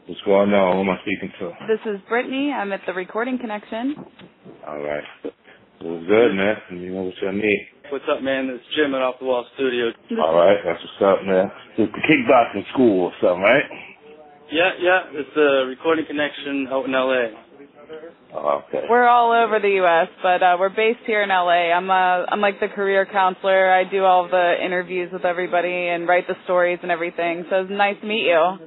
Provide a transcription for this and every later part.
What's going on? Who am I speaking to? This is Britney. I'm at the Recording Connection. All right. What's good, man? You know what you need. What's up, man? It's Jim at Off the Wall Studio. All right. That's what's up, man. It's the kickboxing school or something, right? Yeah. It's the Recording Connection out in L.A. Oh, okay. We're all over the U.S., but we're based here in L.A. I'm like the career counselor. I do all the interviews with everybody and write the stories and everything. So it's nice to meet you.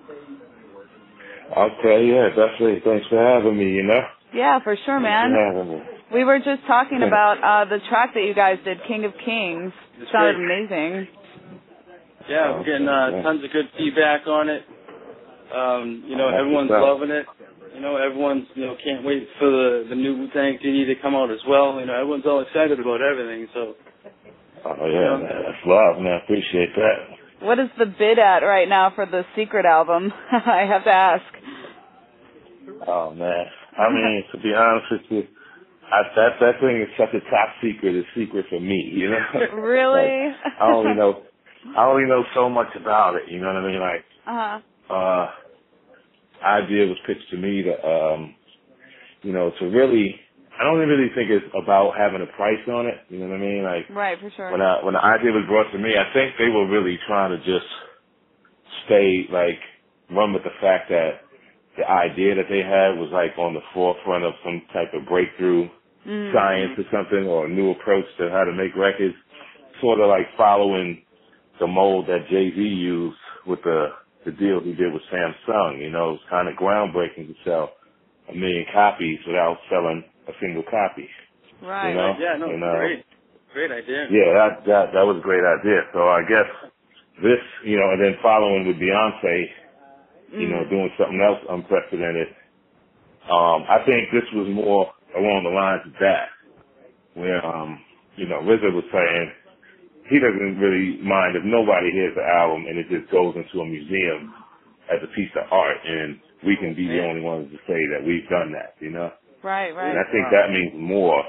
Okay, yeah, definitely. Thanks for having me, you know? Yeah, for sure, man. Thanks for having me. We were just talking about the track that you guys did, King of Kings. It sounded amazing. Yeah, we're getting tons of good feedback on it. Everyone's loving it. Everyone's, can't wait for the new Wu-Tang CD to come out as well. Everyone's all excited about everything, so. Oh, yeah, man. That's love, man. I appreciate that. What is the bid at right now for the Secret album? I have to ask. Oh, man. I mean, to be honest with you, that thing is such a top secret. It's secret for me, you know? Really? Like, I only know so much about it, you know what I mean? Like, idea was pitched to me to, to really, I don't really think it's about having a price on it, you know what I mean? Like, right, for sure. When the idea was brought to me, I think they were really trying to just run with the fact that the idea that they had was like on the forefront of some type of breakthrough science or something, or a new approach to how to make records, sort of like following the mold that Jay-Z used with the deal he did with Samsung. It was kind of groundbreaking to sell 1 million copies without selling a single copy. Right. Yeah, great idea. Yeah, that was a great idea. So I guess this, and then following with Beyonce, doing something else unprecedented. I think this was more along the lines of that, where, RZA was saying he doesn't really mind if nobody hears the album and it just goes into a museum as a piece of art, and we can be the only ones to say that we've done that, Right. And I think that means more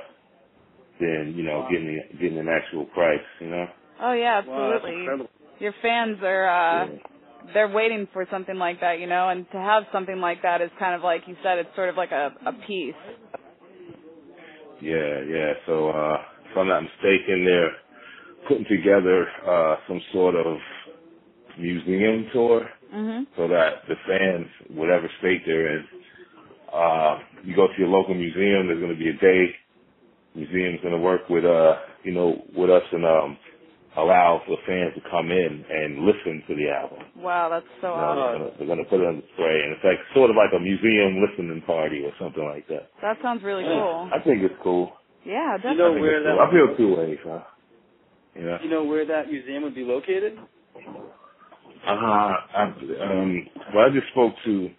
than, getting an actual price, Oh, yeah, absolutely. Wow, your fans are, they're waiting for something like that, and to have something like that is kind of like you said, it's sort of like a piece. Yeah. So, if I'm not mistaken, they're putting together some sort of museum tour so that the fans, whatever state they're in, you go to your local museum, there's going to be a day. Museum's going to work with, with us and allow for fans to come in and listen to the album. Wow, that's so awesome. They're going to put it on display, and it's like sort of like a museum listening party or something like that. That sounds really cool. I think it's cool. Yeah, definitely. I feel two ways, huh? Do you know where that museum would be located? I just spoke to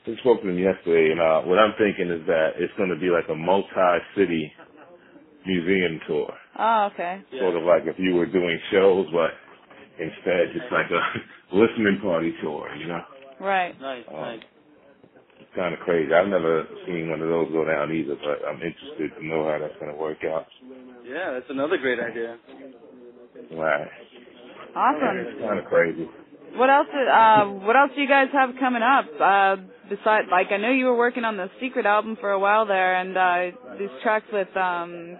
them yesterday, and what I'm thinking is that it's going to be like a multi-city museum tour. Oh, okay. Sort of like if you were doing shows, but instead just like a listening party tour, Right. Nice. It's kind of crazy. I've never seen one of those go down either, but I'm interested to know how that's going to work out. Yeah, that's another great idea. Right. Awesome. It's kind of crazy. What else do you guys have coming up? Besides, I know you were working on the Secret album for a while there, and these tracks with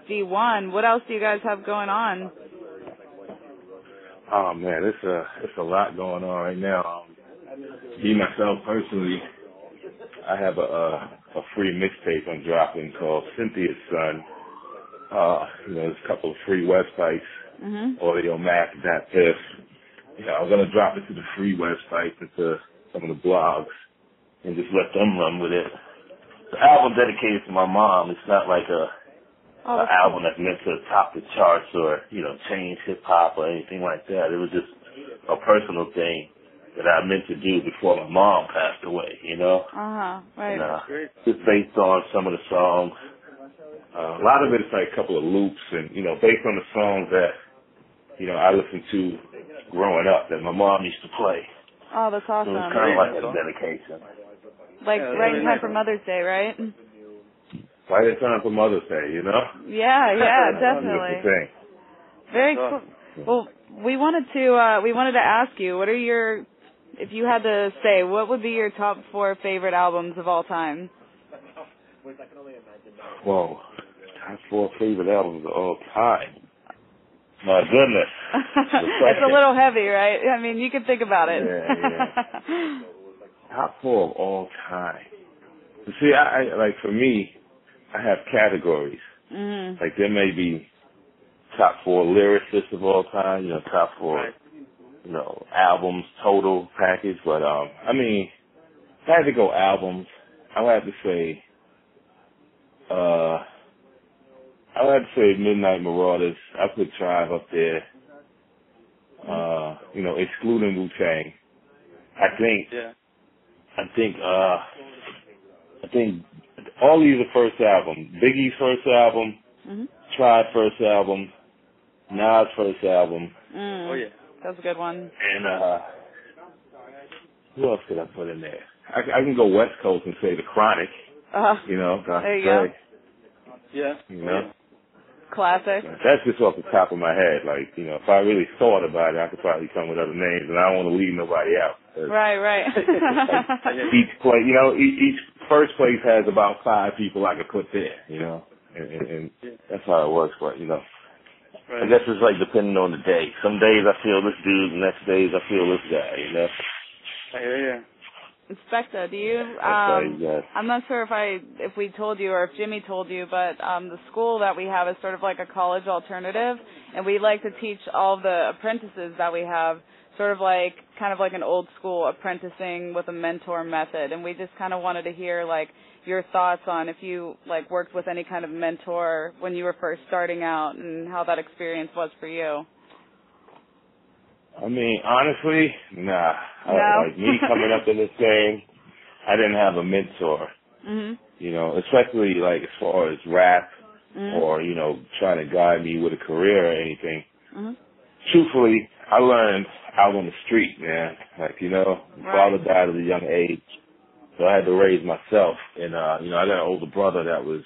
D.One. What else do you guys have going on? Oh man, it's a lot going on right now. Me myself personally, I have a free mixtape I'm dropping called Cynthia's Son. There's a couple of free websites, AudioMac.piff. I'm going to drop it to the free websites and to some of the blogs and just let them run with it. The album dedicated to my mom. It's not like an album that's meant to top the charts or, change hip-hop or anything like that. It was just a personal thing that I meant to do before my mom passed away, Right. And, just based on some of the songs. A lot of it is like a couple of loops and, based on the songs that, I listened to growing up that my mom used to play. Oh, that's awesome. So it's kind of like a dedication. Like right in time for Mother's Day, right? Right in time for Mother's Day, Yeah, definitely. Very cool. Well, we wanted to ask you, what are your if you had to say, what would be your top 4 favorite albums of all time? Whoa, top 4 favorite albums of all time. My goodness. It's a little heavy, right? I mean, you can think about it. Yeah. Top 4 of all time. See, I like, for me, I have categories. Mm-hmm. Like, there may be top 4 lyricists of all time, you know, top 4, you know, albums, total package. But, I mean, if I had to go albums, I would have to say, Midnight Marauders. I put Tribe up there. You know, excluding Wu-Tang. I think all these are first album. Biggie's first album, Tribe first album, Nas first album. Oh yeah, that's a good one. And who else could I put in there? I can go West Coast and say The Chronic. You know, there you go. Yeah. You know. Classic. That's just off the top of my head. Like, you know, if I really thought about it, I could probably come with other names, and I don't want to leave nobody out. Right. Like, each place, you know, each first place has about 5 people I could put there, you know, and that's how it works. But, you know, I guess it's like depending on the day. Some days I feel this dude, the next days I feel this guy, you know. Yeah. Inspectah, do you, I'm not sure if we told you or if Jimmy told you, but the school that we have is sort of like a college alternative, and we like to teach all the apprentices that we have sort of like, kind of like an old school apprenticing with a mentor method, and we just kind of wanted to hear, like, your thoughts on if you, like, worked with any kind of mentor when you were first starting out and how that experience was for you. I mean, honestly, nah. No? Like, me coming up in this game, I didn't have a mentor. You know, especially, like, as far as rap or, you know, trying to guide me with a career or anything. Truthfully, I learned out on the street, man. Like, you know, my father died at a young age, so I had to raise myself. And, you know, I got an older brother that was,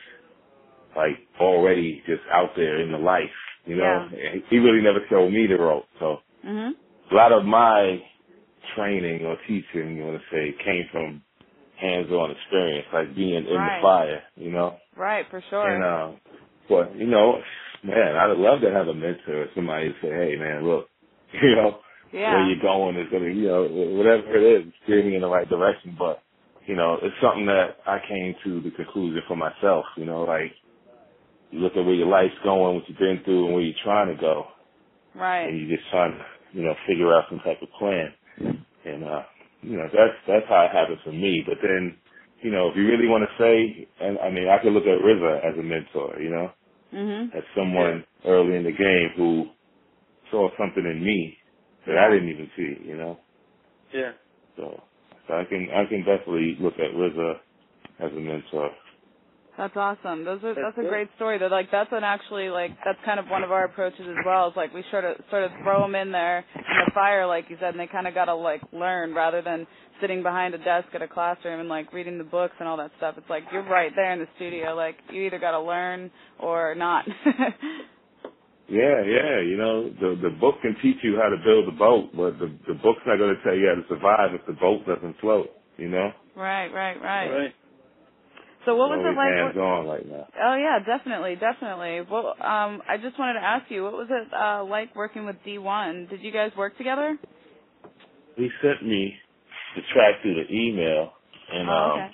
like, already just out there in the life, you know. He really never showed me the rope, so. A lot of my training or teaching, you want to say, came from hands-on experience, like being in the fire, you know. Right, for sure. And, but, you know, man, I'd love to have a mentor, somebody to say, hey, man, look, you know, where you're going is going to, you know, whatever it is, steer me in the right direction. But, you know, it's something that I came to the conclusion for myself, you know, like, you look at where your life's going, what you've been through, and where you're trying to go. Right. And you're just trying to, you know, figure out some type of plan. And, you know, that's how it happened for me. But then, you know, if you really want to say, and I mean, I could look at RZA as a mentor, you know, as someone early in the game who saw something in me that I didn't even see, you know. Yeah. So I can definitely look at RZA as a mentor. That's awesome. That's a great story. They're like, that's kind of one of our approaches as well. It's like we sort of throw them in there in the fire, like you said, and they kind of got to like learn rather than sitting behind a desk at a classroom and like reading the books and all that stuff. It's like you're right there in the studio. Like you either got to learn or not. Yeah. You know, the book can teach you how to build a boat, but the book's not going to tell you how to survive if the boat doesn't float. You know. Right. So what was it like? Hands-on right now. Oh yeah, definitely. Well, I just wanted to ask you, what was it like working with D.One? Did you guys work together? He sent me the track through the email, and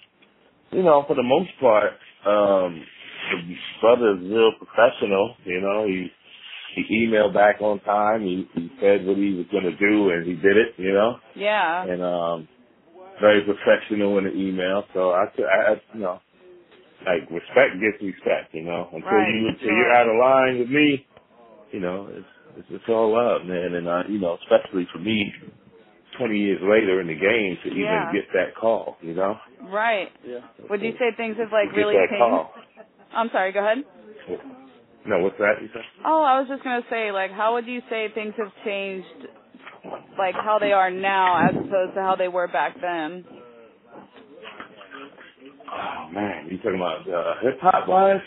you know, for the most part, the brother is real professional. You know, he emailed back on time. He said what he was going to do, and he did it. You know. Yeah. And very professional in the email. So I you know. Like, respect gets respect, you know. Until you're out of line with me, you know, it's all love, man. And, you know, especially for me, 20 years later in the game to even get that call, you know. Right. Yeah. Would you say things have, like, really changed? Call. I'm sorry, go ahead. No, what's that you said? Oh, I was just going to say, like, how would you say things have changed, like, how they are now as opposed to how they were back then? Oh man, you talking about hip hop wise?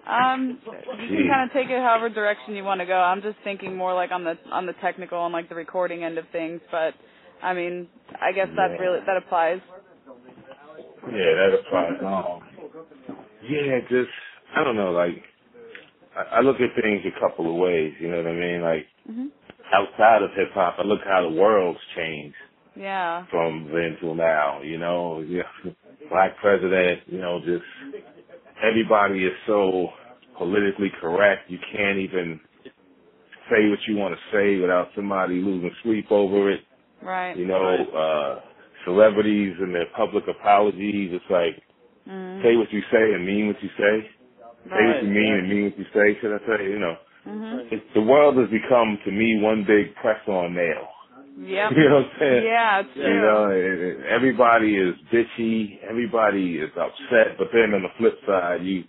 You can kind of take it however direction you want to go. I'm just thinking more like on the technical and like the recording end of things. But I mean, I guess that applies. Yeah, that applies. Yeah, just, I don't know, like, I look at things a couple of ways, you know what I mean? Like, outside of hip-hop, I look how the world's changed. Yeah. From then till now, you know, black president, you know, just everybody is so politically correct. You can't even say what you want to say without somebody losing sleep over it. Right. You know, celebrities and their public apologies. It's like, say what you say and mean what you say. Say what you mean and mean what you say. Should I say? You know, the world has become to me one big press-on nail. Yep. You know what I'm saying? Yeah, it's true. You know, everybody is bitchy, everybody is upset, but then on the flip side, you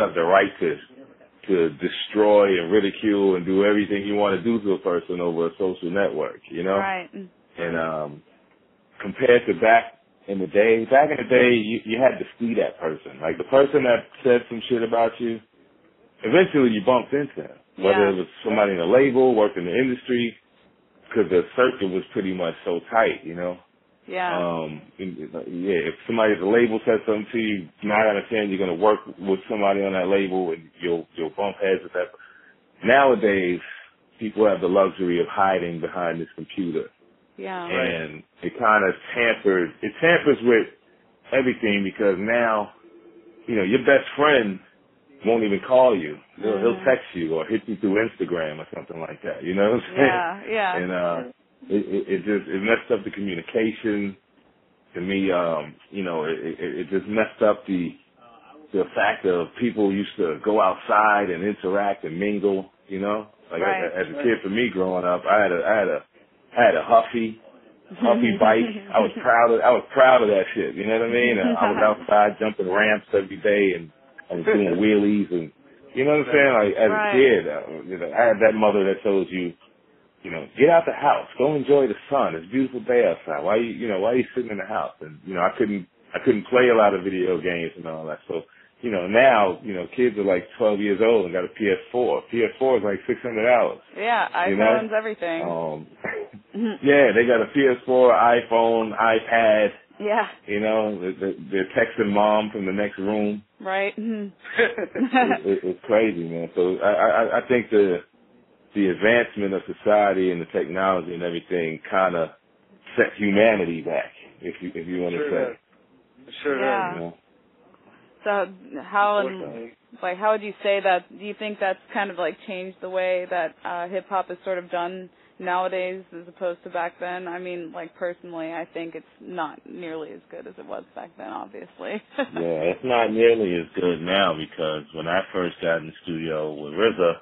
have the right to destroy and ridicule and do everything you want to do to a person over a social network, you know? Right. And compared to back in the day, you had to see that person. Like the person that said some shit about you, eventually you bumped into him. Whether it was somebody in a label, worked in the industry, because the circuit was pretty much so tight, you know? Yeah. If somebody at the label said something to you, 9 out of 10, you're going to work with somebody on that label and you'll bump heads with that. Nowadays, people have the luxury of hiding behind this computer. Yeah. And it kind of tampers with everything because now, you know, your best friend won't even call you. He'll text you or hit you through Instagram or something like that. You know what I'm saying? Yeah. And it messed up the communication. To me, you know, it just messed up the fact of people used to go outside and interact and mingle. You know, like as a kid, for me growing up, I had a Huffy bike. I was proud of that shit. You know what I mean? I was outside jumping ramps every day and I was doing wheelies and, you know what I'm saying? Like, as a kid, you know, I had that mother that told you, you know, get out the house, go enjoy the sun. It's a beautiful day outside. Why are you sitting in the house? And, you know, I couldn't play a lot of video games and all that. So, you know, now, you know, kids are like 12 years old and got a PS4. PS4 is like $600. Yeah, iPhones, you know? Everything. Yeah, they got a PS4, iPhone, iPad. Yeah. You know, they're texting mom from the next room. Right. It's crazy, man. So I think the advancement of society and the technology and everything kind of set humanity back, if you want to say. Sure. Yeah. You know? So how would you say that? Do you think that's kind of like changed the way that hip hop is sort of done nowadays as opposed to back then? I mean, like personally, I think it's not nearly as good as it was back then, obviously. Yeah, it's not nearly as good now because when I first got in the studio with RZA,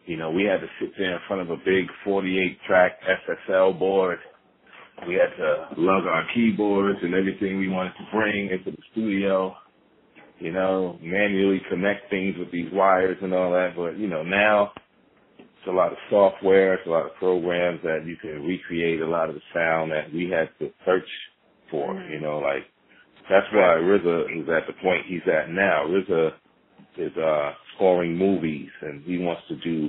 you know, we had to sit there in front of a big 48-track SSL board. We had to lug our keyboards and everything we wanted to bring into the studio, you know, manually connect things with these wires and all that. But, you know, now it's a lot of software, it's a lot of programs that you can recreate a lot of the sound that we had to search for, you know, like that's why RZA is at the point he's at now. RZA is scoring movies and he wants to do,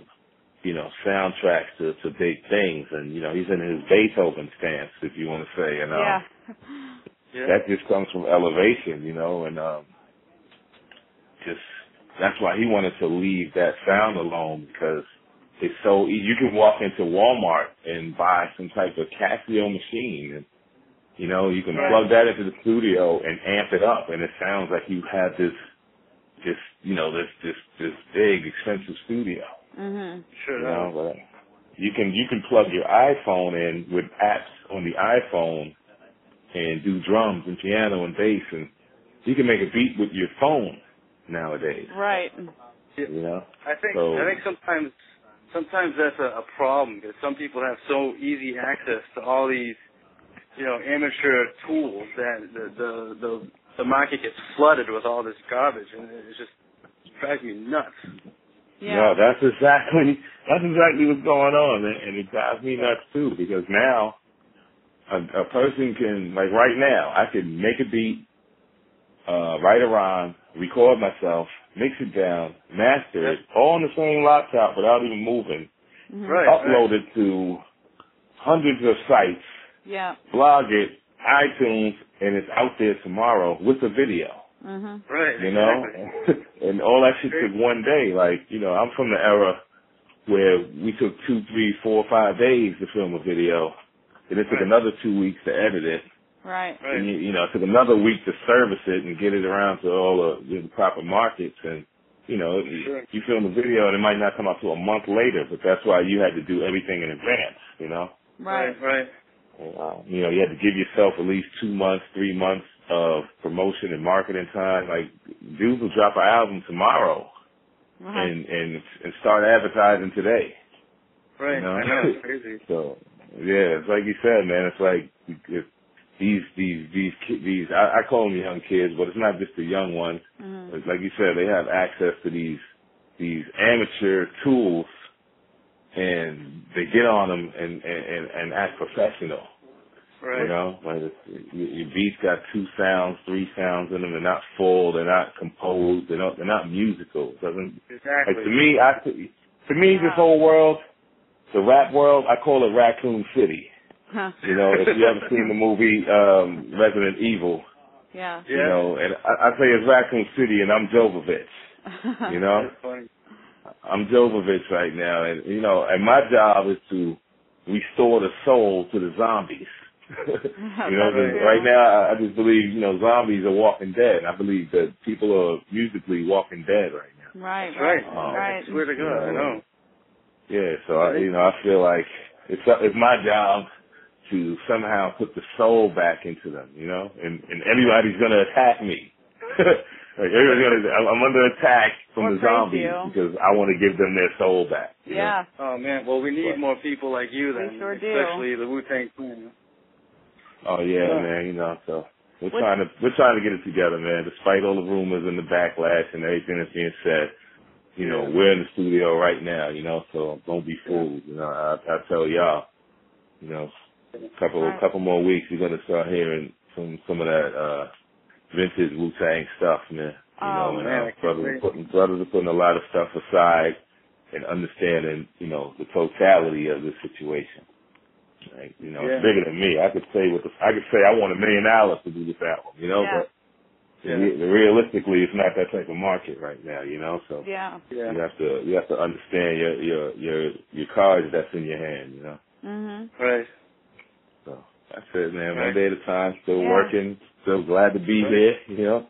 you know, soundtracks to big things and, you know, he's in his Beethoven stance, if you want to say, and that just comes from elevation, you know, and just that's why he wanted to leave that sound alone because it's so easy. You can walk into Walmart and buy some type of Casio machine and, you know, you can plug that into the studio and amp it up and it sounds like you have this you know, this big expensive studio. Sure. You know, but you can plug your iPhone in with apps on the iPhone and do drums and piano and bass and you can make a beat with your phone nowadays. Right. You know? I think sometimes that's a problem because some people have so easy access to all these, you know, amateur tools that the market gets flooded with all this garbage and it just drives me nuts. Yeah. No, that's exactly what's going on, and it drives me nuts too because now a person can, like right now, I can make a beat, write a rhyme, record myself, mix it down, master it, all on the same laptop without even moving, upload it to hundreds of sites, Yeah. blog it, iTunes, and it's out there tomorrow with a video. Right. You know? Exactly. And all that shit took one day. Like, you know, I'm from the era where we took 2, 3, 4, 5 days to film a video. And it took another 2 weeks to edit it. Right. And, you know, it took another week to service it and get it around to all the proper markets. And, you know, you film a video and it might not come out till a month later, but that's why you had to do everything in advance, you know? Right. And, you know, you had to give yourself at least 2 months, 3 months of promotion and marketing time. Like, dudes will drop an album tomorrow and start advertising today. Right. You know? I know, it's crazy. So, yeah, it's like you said, man, it's like these I call them young kids, but it's not just the young ones. Like you said, they have access to these amateur tools, and they get on them and act professional. Right. You know, like your beats got 2 sounds, 3 sounds in them. They're not full. They're not composed. They're not musical. It doesn't. Exactly. Like to me, this whole world, the rap world, I call it Raccoon City. You know, if you ever seen the movie Resident Evil, you know, and I say it's Raccoon City, and I'm Jovovich. You know, that's funny. I'm Jovovich right now, and you know, and my job is to restore the soul to the zombies. You know, right now I just believe, you know, zombies are walking dead. I believe that people are musically walking dead right now. Right. I swear to God, I know. Yeah, so I feel like it's my job to somehow put the soul back into them, you know, and everybody's gonna attack me. Like I'm under attack from the zombies because I want to give them their soul back. You know? Oh man, well we need more people like you then, especially the Wu-Tang Clan. Oh yeah, man, you know, so we're trying to get it together, man. Despite all the rumors and the backlash and everything that's being said, you know, we're in the studio right now, you know, so don't be fooled. You know, I tell y'all, you know, couple more weeks you're gonna start hearing some of that vintage Wu-Tang stuff, man. You know, and brothers are putting a lot of stuff aside and understanding, you know, the totality of the situation. Like, you know, it's bigger than me. I could say I want $1 million to do this album, you know, but realistically, it's not that type of market right now, you know. So you have to understand your cards that's in your hand, you know. Right. So that's it, man. One day at a time. Still working. Still glad to be here, you know.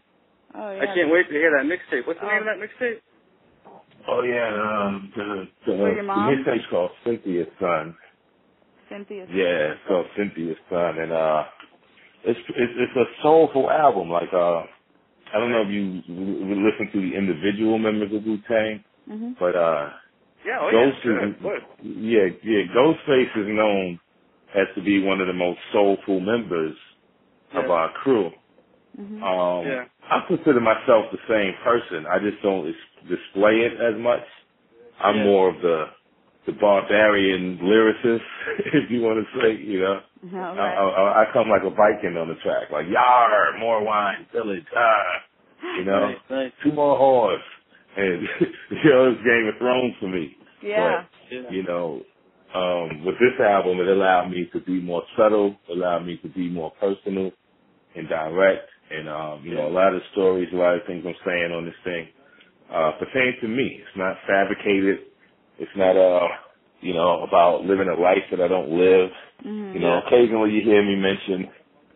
Oh yeah. I can't wait to hear that mixtape. What's the name of that mixtape? Oh yeah, the mixtape's called Cynthia's Son. Yeah, it's called Cynthia's Son, and it's a soulful album. Like I don't know if you listen to the individual members of Wu-Tang, but Ghostface is known as to be one of the most soulful members of our crew. I consider myself the same person. I just don't display it as much. I'm more of the barbarian lyricist, if you want to say, you know. I come like a Viking on the track, like, yar, more wine, village, you know, 2 more whores. And, you know, it's Game of Thrones for me. But, you know, with this album, it allowed me to be more subtle, allowed me to be more personal and direct. And, you know, a lot of stories, a lot of things I'm saying on this thing pertain to me. It's not fabricated. It's not, you know, about living a life that I don't live. You know, occasionally you hear me mention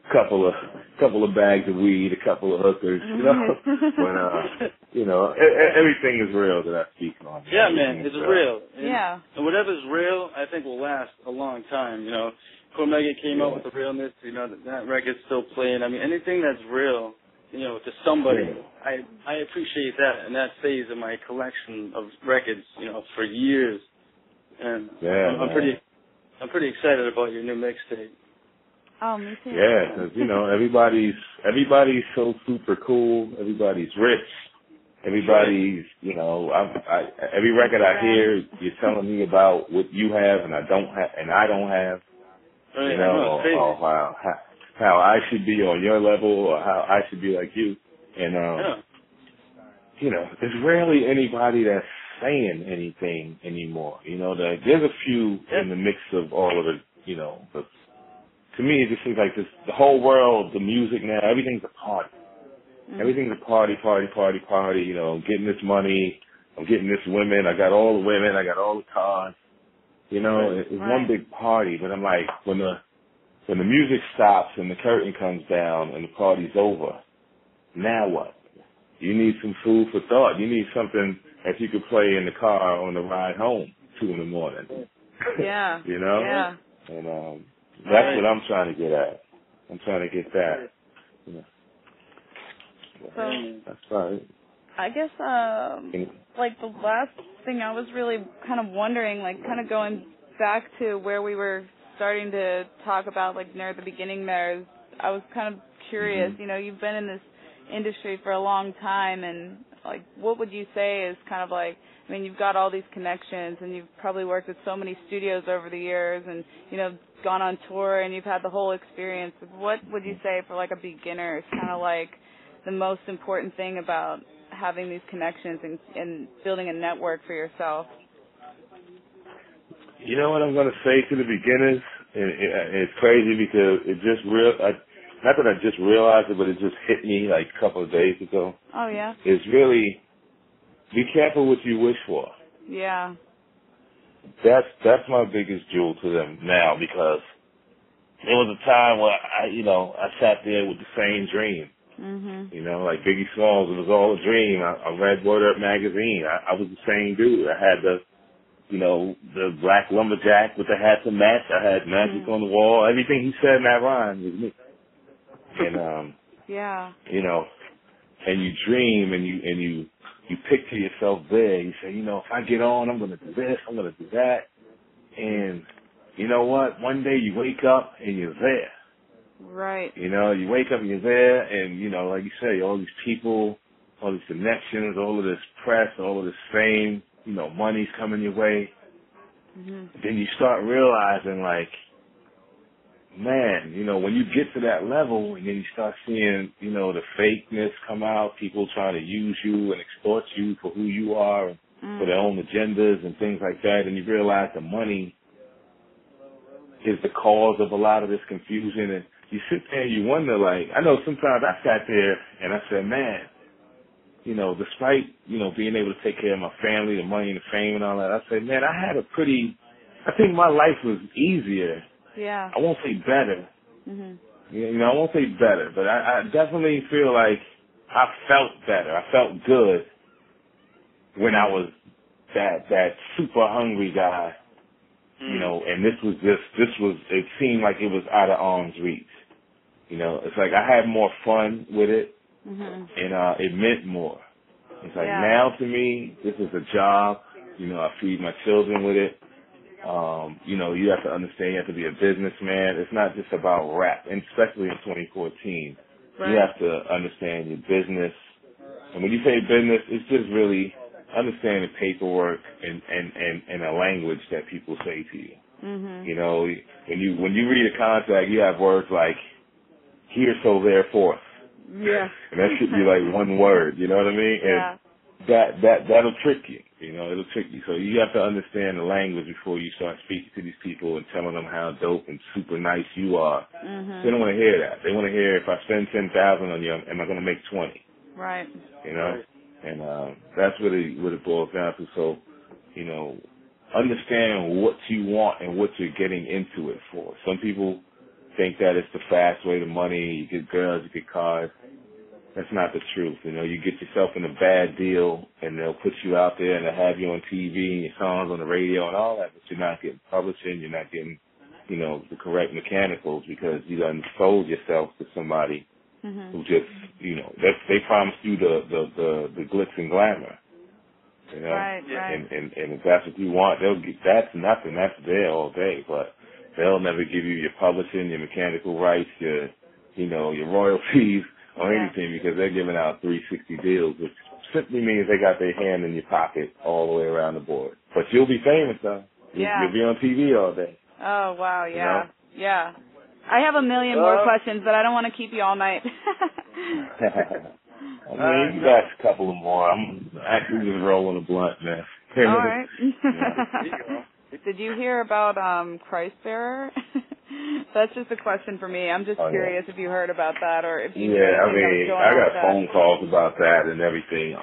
a couple of bags of weed, a couple of hookers, you know. But, you know, everything is real that I speak on. Yeah, man, it's real. And whatever's real, I think will last a long time, you know. Cormega came out with the realness, you know, that record's still playing. I mean, anything that's real, you know, to somebody, I appreciate that, and that stays in my collection of records, you know, for years. And I'm pretty excited about your new mixtape. Oh, me too. Yeah, because, you know, everybody's so super cool. Everybody's rich. Everybody's, you know, every record I hear, you're telling me about what you have and I don't have. Right, you know, or how I should be on your level or how I should be like you. And, you know, there's rarely anybody that's saying anything anymore. You know, there's a few in the mix of all of the, you know, the to me, it just seems like this, the whole world, the music now, everything's a party. Everything's a party, you know, I'm getting this money, I'm getting this women, I got all the women, I got all the cars. You know, it's one big party, but I'm like, when the music stops and the curtain comes down and the party's over, now what? You need some food for thought. You need something that you could play in the car on the ride home, 2 in the morning. Yeah. You know? Yeah. And that's what I'm trying to get at. I'm trying to get that. Yeah. So that's right. I guess like the last thing I was really kind of wondering, like kind of going back to where we were starting to talk about, like near the beginning there, I was kind of curious, you know, you've been in this industry for a long time, and like what would you say is kind of like, I mean, you've got all these connections and you've probably worked with so many studios over the years and, you know, gone on tour and you've had the whole experience. What would you say for like a beginner is kind of like the most important thing about having these connections and building a network for yourself? You know what I'm going to say to the beginners? It's crazy because it just not that I just realized it, but it just hit me like a couple of days ago. Oh, yeah? It's really, be careful what you wish for. Yeah. That's my biggest jewel to them now, because there was a time where I sat there with the same dream. You know, like Biggie Smalls, it was all a dream. I read Word Up magazine. I was the same dude. I had the black lumberjack with the hat to match. I had magic on the wall. Everything he said in that rhyme was me. And yeah. You know, and you dream and you picture yourself there. You say, you know, if I get on, I'm gonna do this, I'm gonna do that. And you know what? One day you wake up and you're there. Right. You know, you wake up and you're there, and, you know, like you say, all these people, all these connections, all of this press, all of this fame, you know, money's coming your way. Then you start realizing, like, man, you know, when you get to that level, and then you start seeing, you know, the fakeness come out, people trying to use you and extort you for who you are, for their own agendas and things like that, and you realize the money is the cause of a lot of this confusion. And you sit there and you wonder, like, I know sometimes I sat there and I said, man, you know, despite, you know, being able to take care of my family, the money and the fame and all that, I said, man, I think my life was easier. Yeah. I won't say better. You know, I won't say better, but I definitely feel like I felt better. I felt good when I was that super hungry guy. You know, and it seemed like it was out of arm's reach. You know, it's like I had more fun with it, and it meant more. It's like now to me, this is a job. You know, I feed my children with it. You know, you have to understand you have to be a businessman. It's not just about rap, and especially in 2014. You have to understand your business. And when you say business, it's just really understanding paperwork and a language that people say to you. You know, when you read a contract, you have words like here, so, therefore. Yeah. And that should be like one word, you know what I mean? And that'll trick you, you know, it'll trick you. So you have to understand the language before you start speaking to these people and telling them how dope and super nice you are. They don't want to hear that. They want to hear, if I spend $10,000 on you, am I going to make 20? Right. You know? And that's what it boils down to. So, you know, understand what you want and what you're getting into it for. Some people think that it's the fast way to money. You get girls, you get cars. That's not the truth. You know, you get yourself in a bad deal, and they'll put you out there, and they'll have you on TV and your songs on the radio and all that, but you're not getting publishing. You're not getting, you know, the correct mechanicals, because you done sold yourself to somebody who just, you know, they promised you the glitz and glamour. You know, right. And if that's what you want, they'll get, that's nothing. That's there all day, but they'll never give you your publishing, your mechanical rights, your royalties or anything, because they're giving out 360 deals, which simply means they got their hand in your pocket all the way around the board. But you'll be famous, though. You'll be on TV all day. Oh, wow, yeah. You know? Yeah. I have a million more questions, but I don't want to keep you all night. I mean, you got a couple of more. I'm actually just rolling a blunt, man. All right. Did you hear about Christ Bearer? That's just a question for me. I'm just curious if you heard about that or if you I mean, I got phone calls about that and everything.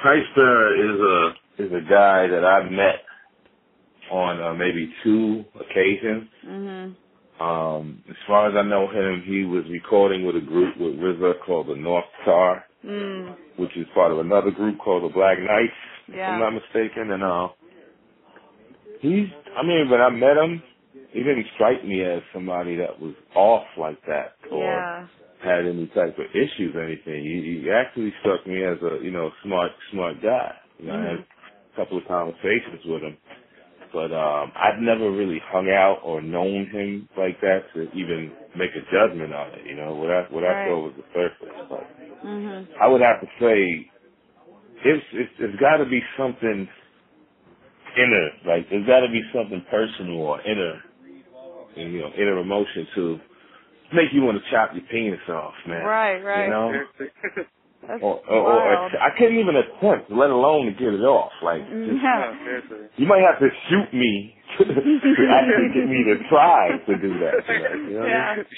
Chrysler is a guy that I've met on maybe 2 occasions. As far as I know him, he was recording with a group with RZA called the North Star, which is part of another group called the Black Knights, if I'm not mistaken. And when I met him, he didn't strike me as somebody that was off like that or had any type of issues or anything. He actually struck me as a, smart guy. I had a couple of conversations with him. But I've never really hung out or known him like that to even make a judgment on it, what I saw was the surface. But I would have to say it's got to be something inner, like there's got to be something personal or inner emotion to make you want to chop your penis off, man. Right. That's or I couldn't even attempt, let alone to get it off. Like, you might have to shoot me to actually get me to try to do that.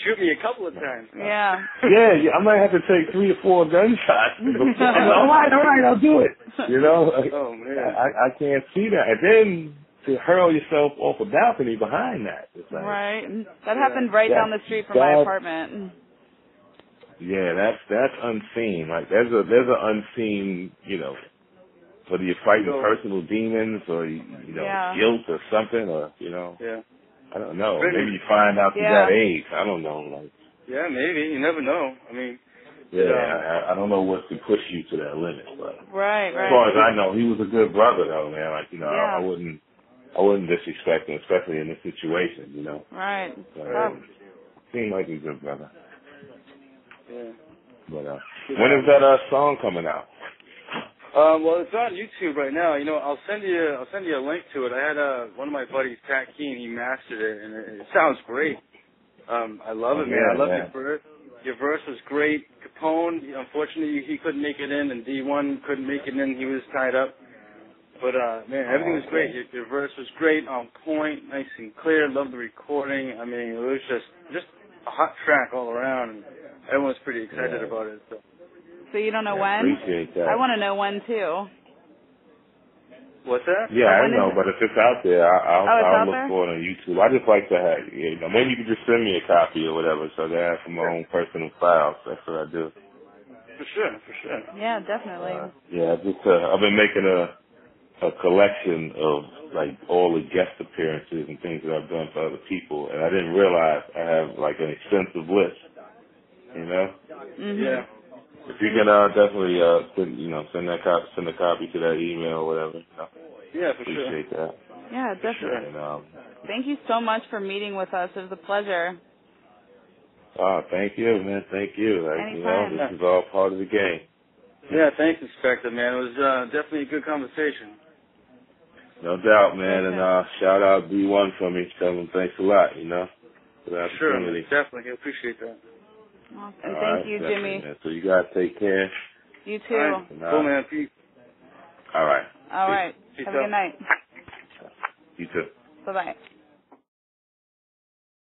Shoot me a couple of times. Yeah, I might have to take 3 or 4 gunshots. All right, I'll do it. Oh man, I can't see that. And then to hurl yourself off a balcony behind that. Right. That happened right down the street from my apartment. Yeah, that's unseen. Like there's an unseen, whether you're fighting personal demons or guilt or something, or I don't know. Maybe you find out you got AIDS. I don't know. Like maybe you never know. I mean, I don't know what could push you to that limit, but right. As far as I know, he was a good brother though, man. Like I wouldn't disrespect him, especially in this situation, Right. Seemed like a good brother. Yeah. But when is that song coming out? Well, it's on YouTube right now. I'll send you a link to it. I had one of my buddies, Pat Keen, he mastered it, and it sounds great. I love it, man. I love your verse. Your verse was great. Capone, unfortunately, he couldn't make it in, and D.One couldn't make it in. He was tied up. But man, everything was great. Your verse was great, on point, nice and clear. Loved the recording. I mean, it was just a hot track all around. And everyone's pretty excited about it. So you don't know when? Appreciate that. I want to know when too. What's that? Yeah, I know, but if it's out there, I'll look there? for it on YouTube. I just like to have, maybe you could just send me a copy or whatever, so that I have for my own personal files. That's what I do. For sure. Yeah, definitely. I've been making a collection of like all the guest appearances and things that I've done for other people, and I didn't realize I have like an extensive list. Yeah. If you can definitely send a copy to that email or whatever. Yeah, for sure. Appreciate that. Yeah, definitely. And, thank you so much for meeting with us. It was a pleasure. Thank you, man. Thank you. Anytime. This is all part of the game. Yeah, thanks, Inspectah, man. It was definitely a good conversation. No doubt, man. And shout out D.One for me. Tell him thanks a lot, for the Sure, opportunity. definitely. I appreciate that. Awesome. Thank you, Jimmy. Man. So you guys take care. You too. Right. Cool, man. Peace. All right. All right. Peace Have a good night. You too. Bye-bye.